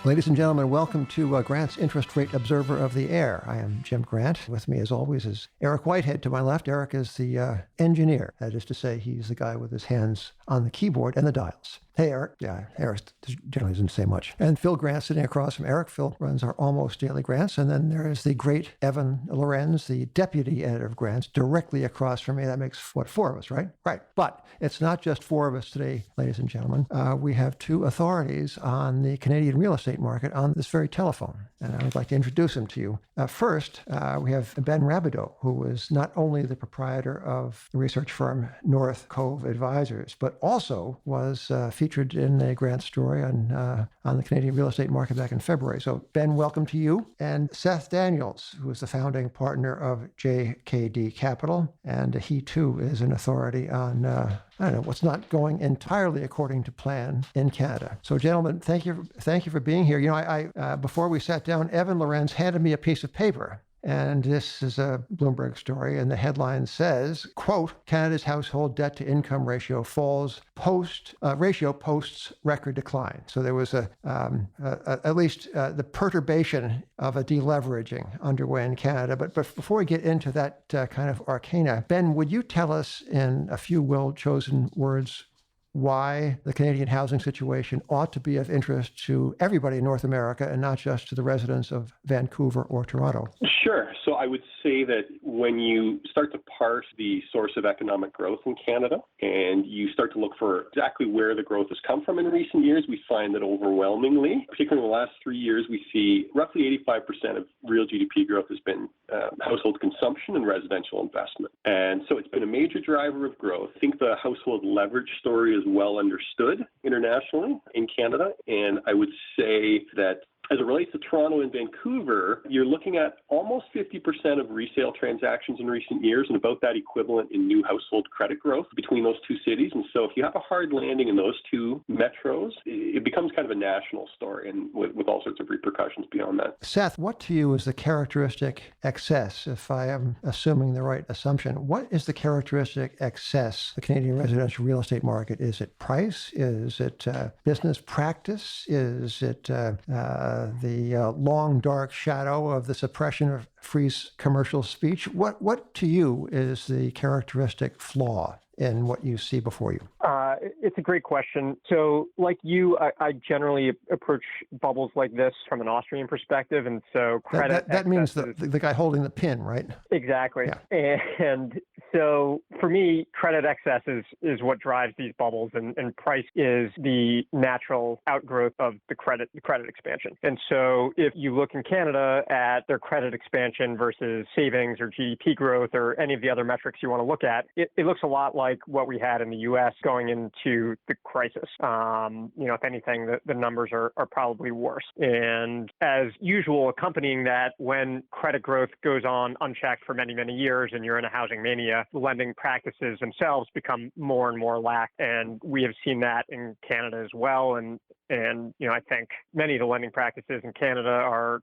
Ladies and gentlemen, welcome to Grant's Interest Rate Observer of the Air. I am Jim Grant. With me, as always, is Eric Whitehead to my left. Eric is the engineer. That is to say, he's the guy with his hands on the keyboard and the dials. Hey, Eric. Yeah, Eric generally doesn't say much. And Phil Grant sitting across from Eric. Phil runs our Almost Daily Grants. And then there is the great Evan Lorenz, the deputy editor of Grants, directly across from me. That makes, four of us, right? Right. But it's not just four of us today, ladies and gentlemen. We have two authorities on the Canadian real estate market on this very telephone. And I would like to introduce them to you. First, we have Ben Rabidoux, who is not only the proprietor of the research firm North Cove Advisors, but also was featured in a Grant story on the Canadian real estate market back in February. So, Ben, welcome to you. And Seth Daniels, who is the founding partner of JKD Capital, and he too is an authority on what's not going entirely according to plan in Canada. So, gentlemen, thank you for being here. You know, I before we sat down, Evan Lorenz handed me a piece of paper. And this is a Bloomberg story, and the headline says, quote, Canada's household debt-to-income ratio falls posts record decline. So there was at least the perturbation of a deleveraging underway in Canada. But before we get into that kind of arcana, Ben, would you tell us in a few well-chosen words why the Canadian housing situation ought to be of interest to everybody in North America and not just to the residents of Vancouver or Toronto? Sure. So I would say that when you start to parse the source of economic growth in Canada and you start to look for exactly where the growth has come from in recent years, we find that overwhelmingly, particularly in the last 3 years, we see roughly 85% of real GDP growth has been household consumption and residential investment. And so it's been a major driver of growth. I think the household leverage story is well understood internationally in Canada. And I would say that as it relates to Toronto and Vancouver, you're looking at almost 50% of resale transactions in recent years and about that equivalent in new household credit growth between those two cities. And so if you have a hard landing in those two metros, it becomes kind of a national story and with all sorts of repercussions beyond that. Seth, what to you is the characteristic excess, if I am assuming the right assumption? What is the characteristic excess the Canadian residential real estate market? Is it price? Is it business practice? Is it the long, dark shadow of the suppression of free commercial speech? What to you is the characteristic flaw in what you see before you? It's a great question. So like you, I generally approach bubbles like this from an Austrian perspective. And so credit... That means the guy holding the pin, right? Exactly. Yeah. And so for me, credit excess is what drives these bubbles, and price is the natural outgrowth of the credit expansion. And so if you look in Canada at their credit expansion versus savings or GDP growth or any of the other metrics you want to look at, it looks a lot like what we had in the U.S. going into the crisis. If anything, the numbers are probably worse. And as usual, accompanying that, when credit growth goes on unchecked for many, many years and you're in a housing mania, lending practices themselves become more and more lax. And we have seen that in Canada as well. And I think many of the lending practices in Canada are,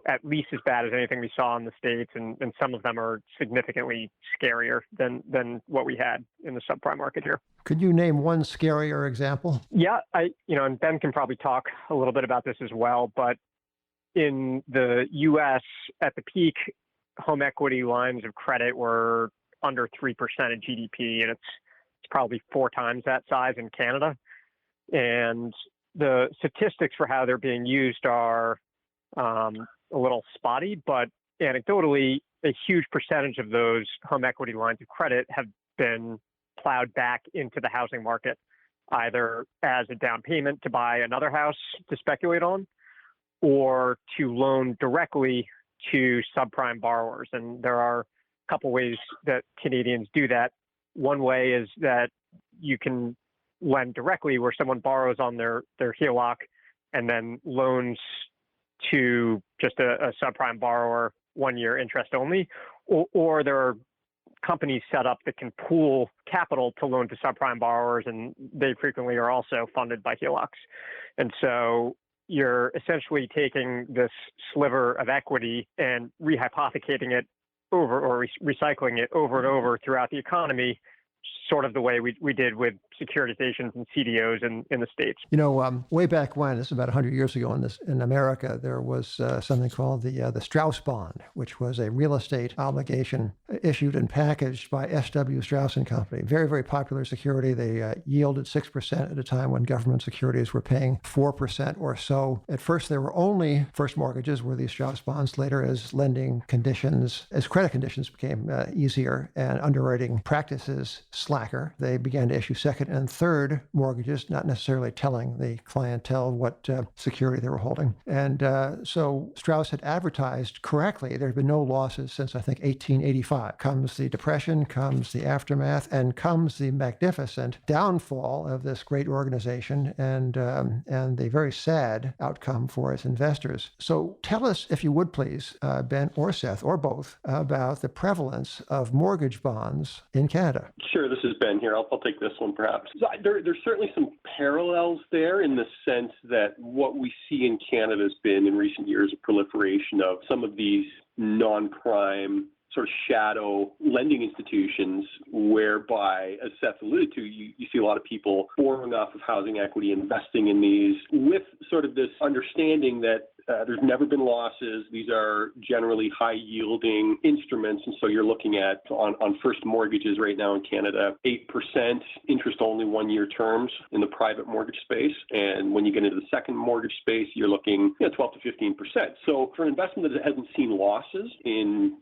at least as bad as anything we saw in the States, and some of them are significantly scarier than what we had in the subprime market here. Could you name one scarier example? Yeah, and Ben can probably talk a little bit about this as well, but in the U.S. at the peak, home equity lines of credit were under 3% of GDP, and it's probably 4 times that size in Canada. And the statistics for how they're being used are a little spotty, but anecdotally, a huge percentage of those home equity lines of credit have been plowed back into the housing market, either as a down payment to buy another house to speculate on, or to loan directly to subprime borrowers. And there are a couple ways that Canadians do that. One way is that you can lend directly where someone borrows on their HELOC and then loans to just a subprime borrower 1 year interest only, or there are companies set up that can pool capital to loan to subprime borrowers, and they frequently are also funded by HELOCs. And so you're essentially taking this sliver of equity and rehypothecating it over, or recycling it over and over throughout the economy sort of the way we did with securitizations and CDOs in the States. Way back when, this is about 100 years ago in America, there was something called the Strauss bond, which was a real estate obligation issued and packaged by S.W. Strauss and Company. Very, very popular security. They yielded 6% at a time when government securities were paying 4% or so. At first, there were only first mortgages were these Strauss bonds. Later, as lending conditions, as credit conditions became easier and underwriting practices slacker, they began to issue second and third mortgages, not necessarily telling the clientele what security they were holding. And so Strauss had advertised correctly. There had been no losses since, I think, 1885. Comes the Depression, comes the aftermath, and comes the magnificent downfall of this great organization and the very sad outcome for its investors. So tell us, if you would please, Ben or Seth, or both, about the prevalence of mortgage bonds in Canada. Sure, this is Ben here. I'll take this one perhaps. So there's certainly some parallels there in the sense that what we see in Canada has been in recent years a proliferation of some of these non-prime sort of shadow lending institutions whereby, as Seth alluded to, you see a lot of people borrowing off of housing equity, investing in these with sort of this understanding that there's never been losses. These are generally high-yielding instruments, and so you're looking at, on first mortgages right now in Canada, 8% interest-only one-year terms in the private mortgage space. And when you get into the second mortgage space, you're looking 12 to 15%. So for an investment that hasn't seen losses in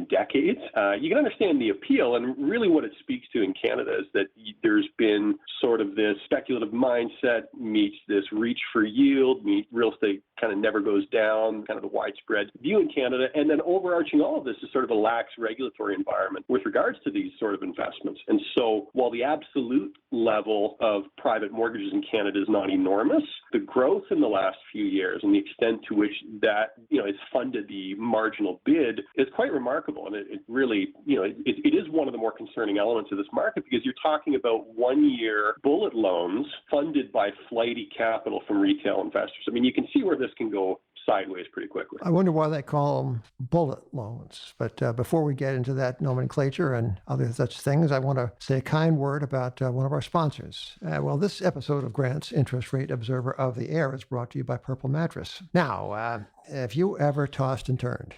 decades, you can understand the appeal. And really what it speaks to in Canada is that there's been sort of this speculative mindset meets this reach for yield, real estate kind of never goes down, kind of the widespread view in Canada. And then overarching all of this is sort of a lax regulatory environment with regards to these sort of investments. And so while the absolute level of private mortgages in Canada is not enormous, the growth in the last few years and the extent to which that, has funded the marginal bid is quite remarkable. And it really, it is one of the more concerning elements of this market because you're talking about 1-year bullet loans funded by flighty capital from retail investors. I mean, you can see where this can go sideways pretty quickly. I wonder why they call them bullet loans. But before we get into that nomenclature and other such things, I want to say a kind word about one of our sponsors. This episode of Grant's Interest Rate Observer of the Air is brought to you by Purple Mattress. Now, have you ever tossed and turned?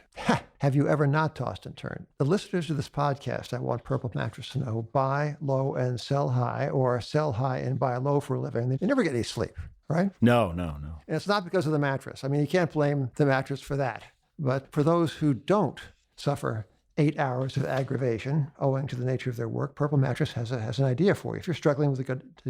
Have you ever not tossed and turned? The listeners of this podcast, I want Purple Mattress to know, buy low and sell high, or sell high and buy low for a living. They never get any sleep, right? No. And it's not because of the mattress. I mean, you can't blame the mattress for that. But for those who don't suffer 8 hours of aggravation owing to the nature of their work, Purple Mattress has an idea for you. If you're struggling to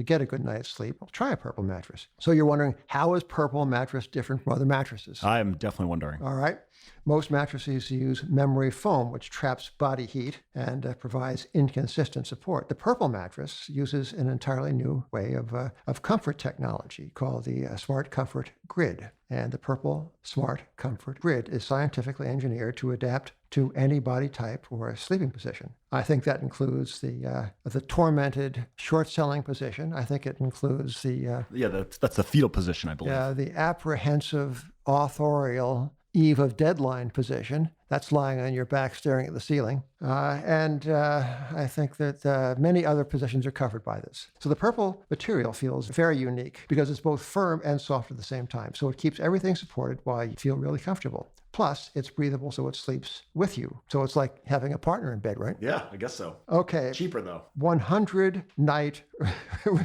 get a good night's sleep, try a Purple Mattress. So you're wondering, how is Purple Mattress different from other mattresses? I am definitely wondering. All right. Most mattresses use memory foam, which traps body heat and provides inconsistent support. The Purple Mattress uses an entirely new way of comfort technology called the Smart Comfort Grid. And the Purple Smart Comfort Grid is scientifically engineered to adapt to any body type or sleeping position. I think that includes the tormented short-selling position. I think it includes that's the fetal position, I believe. The apprehensive authorial eve of deadline position. That's lying on your back staring at the ceiling. And I think that many other positions are covered by this. So the Purple material feels very unique because it's both firm and soft at the same time. So it keeps everything supported while you feel really comfortable. Plus, it's breathable, so it sleeps with you. So it's like having a partner in bed, right? Yeah, I guess so. Okay. Cheaper, though. 100-night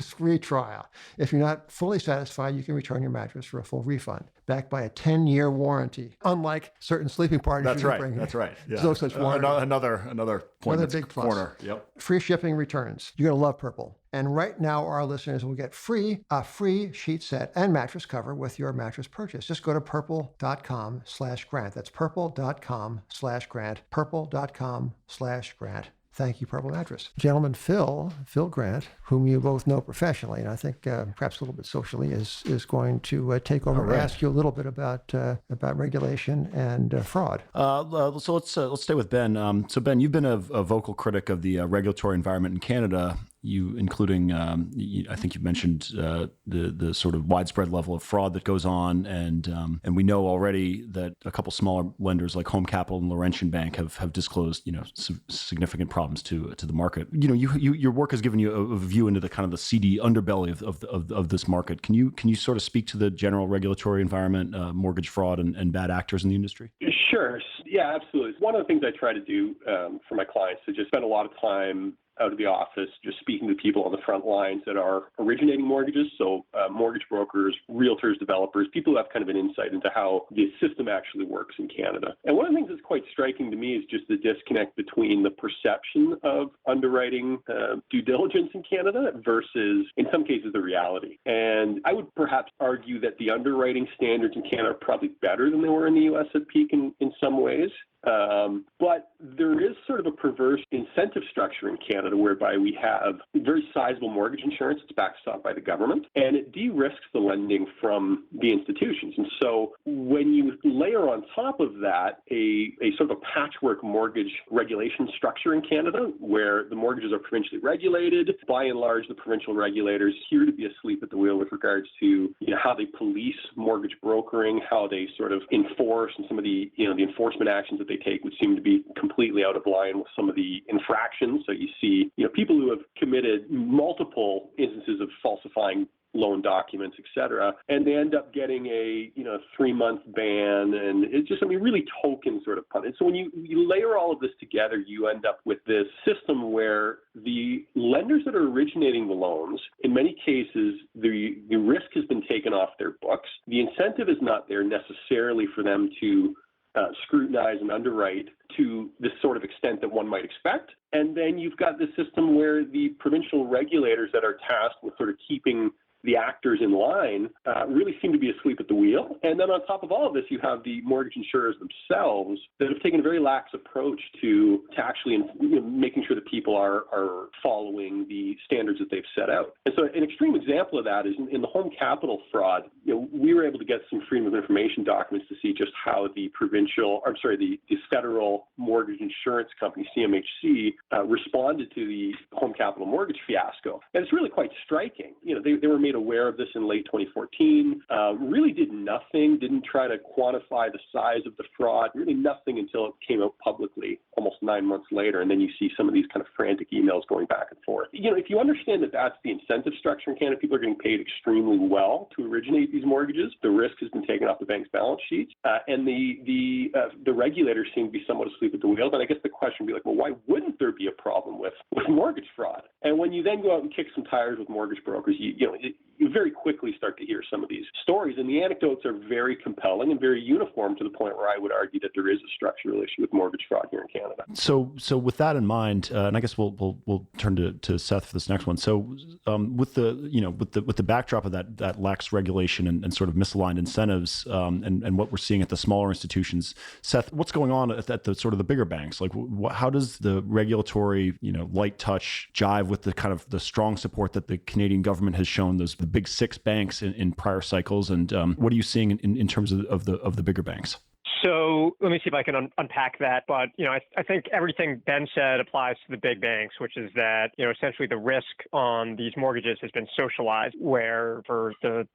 free trial. If you're not fully satisfied, you can return your mattress for a full refund, backed by a 10-year warranty. Unlike certain sleeping partners. That's right. That's right. Yeah. No such warranty. Another point. Another big plus. Corner. Yep. Free shipping returns. You're going to love Purple. And right now, our listeners will get a free sheet set and mattress cover with your mattress purchase. Just go to purple.com/grant. That's purple.com/grant. Purple.com/grant. Thank you, Purple Mattress. Gentleman Phil Grant, whom you both know professionally, and I think perhaps a little bit socially, is going to take over and ask you a little bit about regulation and fraud. So let's stay with Ben. So Ben, you've been a vocal critic of the regulatory environment in Canada. including, I think you mentioned the sort of widespread level of fraud that goes on, and we know already that a couple smaller lenders like Home Capital and Laurentian Bank have disclosed, significant problems to the market. Your work has given you a view into the kind of the seedy underbelly of this market. Can you sort of speak to the general regulatory environment, mortgage fraud, and bad actors in the industry? Sure. Yeah, absolutely. One of the things I try to do for my clients is just spend a lot of time out of the office, just speaking to people on the front lines that are originating mortgages. So mortgage brokers, realtors, developers, people who have kind of an insight into how the system actually works in Canada. And one of the things that's quite striking to me is just the disconnect between the perception of underwriting due diligence in Canada versus, in some cases, the reality. And I would perhaps argue that the underwriting standards in Canada are probably better than they were in the U.S. at peak in some ways. But there is sort of a perverse incentive structure in Canada whereby we have very sizable mortgage insurance. It's backstopped by the government, and it de-risks the lending from the institutions. And so when you layer on top of that a sort of a patchwork mortgage regulation structure in Canada where the mortgages are provincially regulated, by and large, the provincial regulators appear to be asleep at the wheel with regards to how they police mortgage brokering, how they sort of enforce, and some of the the enforcement actions that they take would seem to be completely out of line with some of the infractions. So you see, people who have committed multiple instances of falsifying loan documents, et cetera, and they end up getting a 3-month ban, and it's just really token sort of pun. And so when you layer all of this together, you end up with this system where the lenders that are originating the loans, in many cases, the risk has been taken off their books. The incentive is not there necessarily for them to scrutinize and underwrite to this sort of extent that one might expect. And then you've got the system where the provincial regulators that are tasked with sort of keeping the actors in line really seem to be asleep at the wheel. And then on top of all of this, you have the mortgage insurers themselves that have taken a very lax approach to actually making sure that people are following the standards that they've set out. And so an extreme example of that is in the Home Capital fraud. We were able to get some freedom of information documents to see just how the federal mortgage insurance company, CMHC, responded to the Home Capital mortgage fiasco. And it's really quite striking. They were made aware of this in late 2014, really did nothing, didn't try to quantify the size of the fraud, really nothing until it came out publicly almost 9 months later. And then you see some of these kind of frantic emails going back and forth. If you understand that that's the incentive structure in Canada, people are getting paid extremely well to originate these mortgages. The risk has been taken off the bank's balance sheets, and the regulators seem to be somewhat asleep at the wheel. But I guess the question would be like, well, why wouldn't there be a problem with mortgage fraud? And when you then go out and kick some tires with mortgage brokers, you very quickly start to hear some of these stories, and the anecdotes are very compelling and very uniform to the point where I would argue that there is a structural issue with mortgage fraud here in Canada. So with that in mind, and I guess we'll turn to Seth for this next one. So with the backdrop of that lax regulation and sort of misaligned incentives, and what we're seeing at the smaller institutions, Seth, what's going on at the sort of the bigger banks? Like, how does the regulatory light touch jive with the kind of the strong support that the Canadian government has shown the big six banks in prior cycles, and what are you seeing in terms of the bigger banks? So let me see if I can unpack that. But, I think everything Ben said applies to the big banks, which is that, essentially the risk on these mortgages has been socialized, where for the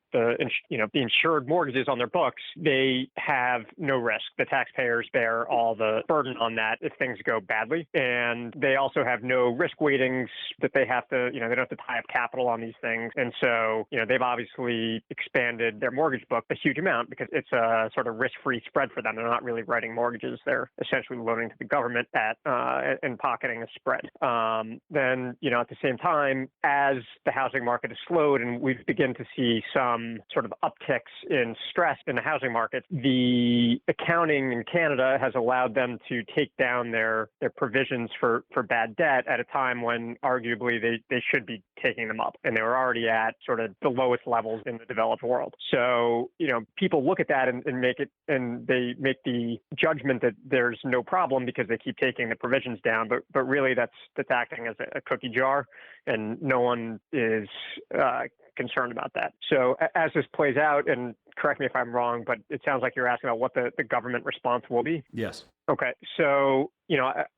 insured mortgages on their books, they have no risk. The taxpayers bear all the burden on that if things go badly. And they also have no risk weightings that they have to, they don't have to tie up capital on these things. And so, they've obviously expanded their mortgage book a huge amount because it's a sort of risk-free spread for them. They're not really writing mortgages. They're essentially loaning to the government and pocketing a spread. Then, at the same time, as the housing market has slowed and we begin to see some sort of upticks in stress in the housing market, the accounting in Canada has allowed them to take down their provisions for bad debt at a time when arguably they should be taking them up. And they were already at sort of the lowest levels in the developed world. So, people look at that and they make the judgment that there's no problem because they keep taking the provisions down, but really that's acting as a cookie jar, and no one is concerned about that. So as this plays out, and correct me if I'm wrong, but it sounds like you're asking about what the government response will be. Yes. Okay. So,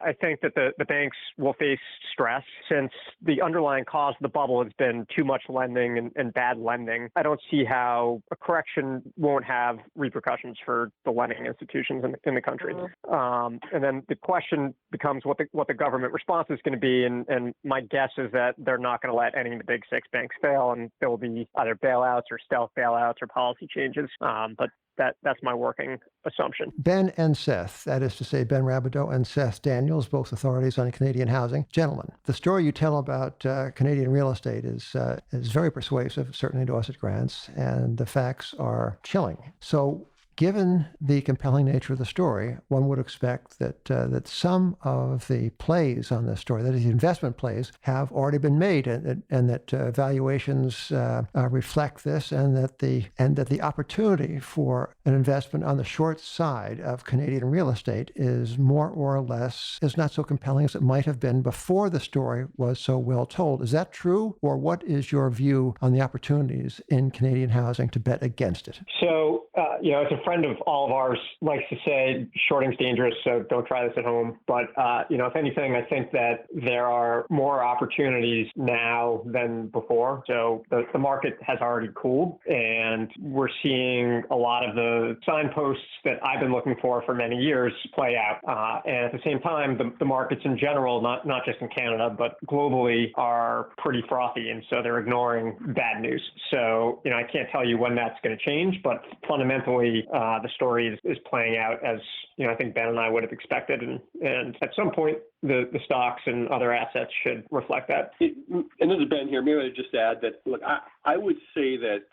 I think that the banks will face stress since the underlying cause of the bubble has been too much lending and bad lending. I don't see how a correction won't have repercussions for the lending institutions in the country. And then the question becomes what the government response is going to be. And my guess is that they're not going to let any of the big six banks fail, and there will be either bailouts or stealth bailouts or policy changes. But that's my working assumption. Ben and Seth, that is to say Ben Rabidoux and Seth Daniels, both authorities on Canadian housing. Gentlemen, the story you tell about Canadian real estate is very persuasive, certainly to us at Grants, and the facts are chilling. So given the compelling nature of the story, one would expect that some of the plays on this story, that is, the investment plays, have already been made, and that valuations reflect this, and that the opportunity for an investment on the short side of Canadian real estate is more or less is not so compelling as it might have been before the story was so well told. Is that true, or what is your view on the opportunities in Canadian housing to bet against it? So, it's a friend of all of ours likes to say shorting's dangerous, so don't try this at home. But, if anything, I think that there are more opportunities now than before. So the market has already cooled, and we're seeing a lot of the signposts that I've been looking for many years play out. And at the same time, the markets in general, not just in Canada, but globally, are pretty frothy. And so they're ignoring bad news. So, I can't tell you when that's going to change, but fundamentally, the story is playing out as, I think Ben and I would have expected. And at some point, the stocks and other assets should reflect that. And this is Ben here. Maybe I'd just add that, look, I would say that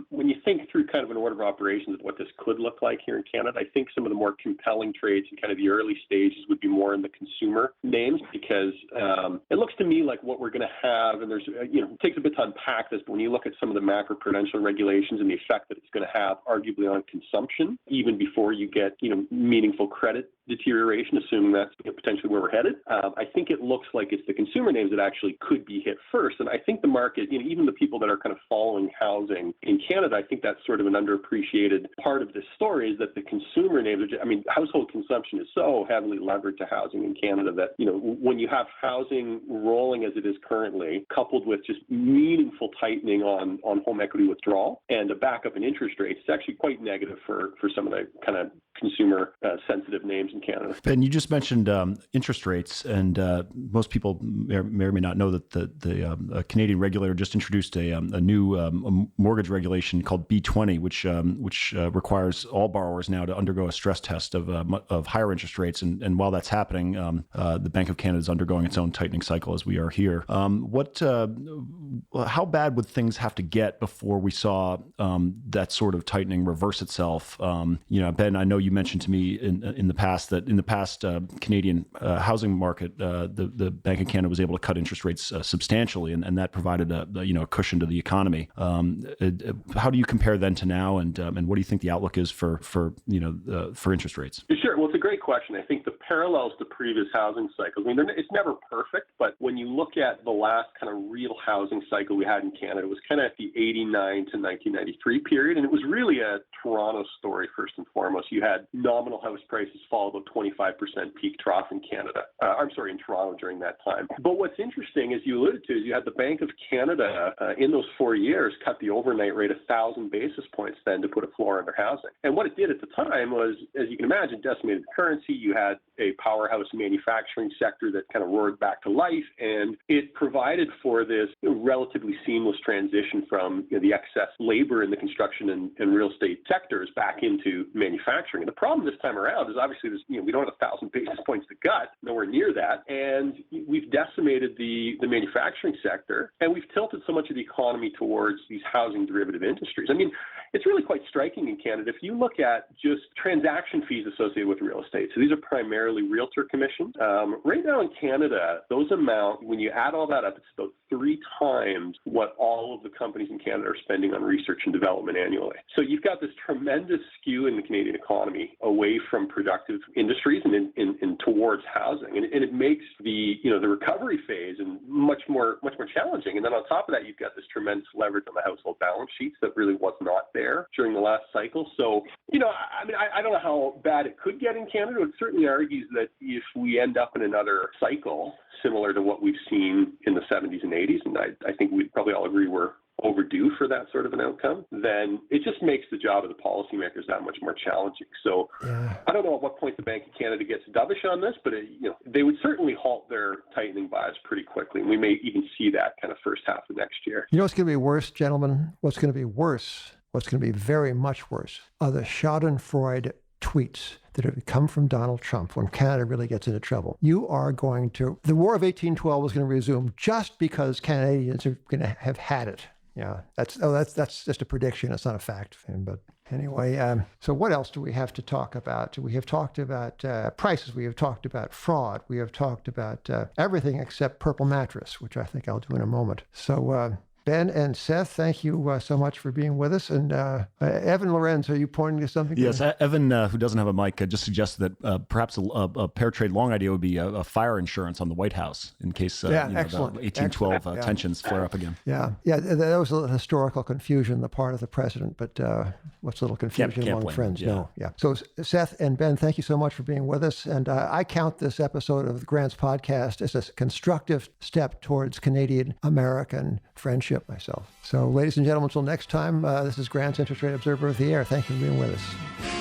when you think through kind of an order of operations of what this could look like here in Canada, I think some of the more compelling trades in kind of the early stages would be more in the consumer names, because it looks to me like what we're going to have, and there's, it takes a bit to unpack this, but when you look at some of the macroprudential regulations and the effect that it's going to have arguably on consumption, even before you get, meaningful credit deterioration, assuming that's potentially where we're headed. I think it looks like it's the consumer names that actually could be hit first. And I think the market, even the people that are kind of following housing in Canada, I think that's sort of an underappreciated part of this story, is that the consumer names are household consumption is so heavily levered to housing in Canada that, when you have housing rolling as it is currently, coupled with just meaningful tightening on home equity withdrawal and a backup in interest rates, it's actually quite negative for some of the kind of consumer sensitive names in Canada. Ben, you just mentioned interest rates, and most people may or may not know that the Canadian regulator just introduced a new mortgage regulation called B20, which requires all borrowers now to undergo a stress test of higher interest rates. And while that's happening, the Bank of Canada is undergoing its own tightening cycle as we are here. How bad would things have to get before we saw that sort of tightening reverse itself? Ben, I know you mentioned to me in the past that in the past Canadian housing market, the Bank of Canada was able to cut interest rates substantially, and that provided a cushion to the economy. How do you compare then to now, and what do you think the outlook is for interest rates? Sure. Well, it's a great question. I think the parallels to previous housing cycles, it's never perfect, but when you look at the last kind of real housing cycle we had in Canada, it was kind of the 89 to 1993 period, and it was really a Toronto story first and foremost. You had nominal house prices fall about 25% peak trough in Canada. In Toronto during that time. But what's interesting, as you alluded to, is you had the Bank of Canada in those 4 years cut the overnight rate 1,000 basis points then to put a floor under housing. And what it did at the time was, as you can imagine, decimated the currency. You had a powerhouse manufacturing sector that kind of roared back to life, and it provided for this relatively seamless transition from the excess labor in the construction and real estate sectors back into manufacturing. And the problem this time around is obviously we don't have 1,000 basis points to gut, nowhere near that, and we've decimated the manufacturing sector, and we've tilted so much of the economy towards these housing derivative industries. It's really quite striking in Canada. If you look at just transaction fees associated with real estate, so these are primarily realtor commissions. Right now in Canada, those amount, when you add all that up, it's about 3 times what all of the companies in Canada are spending on research and development annually. So you've got this tremendous skew in the Canadian economy economy away from productive industries and towards housing. And it makes the recovery phase and much more challenging. And then on top of that, you've got this tremendous leverage on the household balance sheets that really was not there during the last cycle. So, I don't know how bad it could get in Canada. It certainly argues that if we end up in another cycle similar to what we've seen in the 70s and 80s, and I think we'd probably all agree we're overdue for that sort of an outcome, then it just makes the job of the policymakers that much more challenging. So I don't know at what point the Bank of Canada gets dovish on this, but they would certainly halt their tightening bias pretty quickly. And we may even see that kind of first half of next year. You know what's going to be worse, gentlemen? What's going to be worse, what's going to be very much worse, are the Schadenfreude tweets that have come from Donald Trump when Canada really gets into trouble. The War of 1812 was going to resume just because Canadians are going to have had it. Yeah, that's just a prediction. It's not a fact. But anyway, so what else do we have to talk about? We have talked about prices. We have talked about fraud. We have talked about everything except purple mattress, which I think I'll do in a moment. So Ben and Seth, thank you so much for being with us. And Evan Lorenz, are you pointing to something? Yes, Evan, who doesn't have a mic, just suggested that perhaps a pair trade long idea would be a fire insurance on the White House in case the 1812 tensions flare up again. Yeah, there was a little historical confusion on the part of the president, but what's a little confusion among friends? Yeah. No, yeah. So Seth and Ben, thank you so much for being with us. And I count this episode of the Grant's podcast as a constructive step towards Canadian-American friendship myself. So ladies and gentlemen, until next time, this is Grant's Interest Rate Observer of the Air. Thank you for being with us.